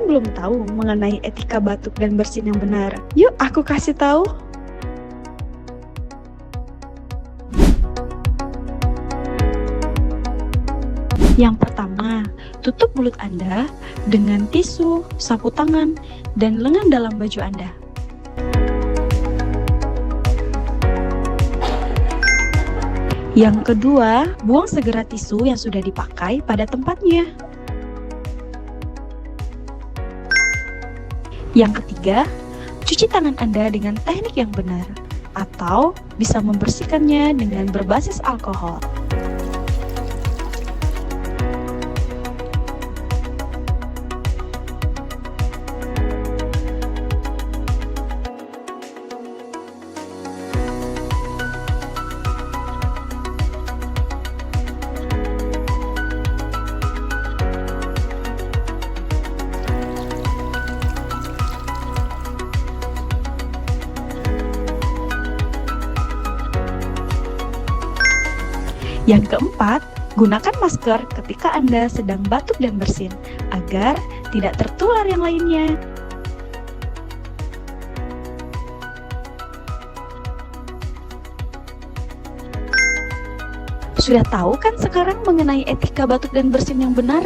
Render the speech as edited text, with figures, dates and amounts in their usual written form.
mungkin belum tahu mengenai etika batuk dan bersin yang benar. Yuk aku kasih tahu. Yang pertama, tutup mulut Anda dengan tisu, sapu tangan, dan lengan dalam baju Anda. Yang kedua, buang segera tisu yang sudah dipakai pada tempatnya. Yang ketiga, cuci tangan Anda dengan teknik yang benar, atau bisa membersihkannya dengan berbasis alkohol. Yang keempat, gunakan masker ketika Anda sedang batuk dan bersin, agar tidak tertular yang lainnya. Sudah tahu kan sekarang mengenai etika batuk dan bersin yang benar?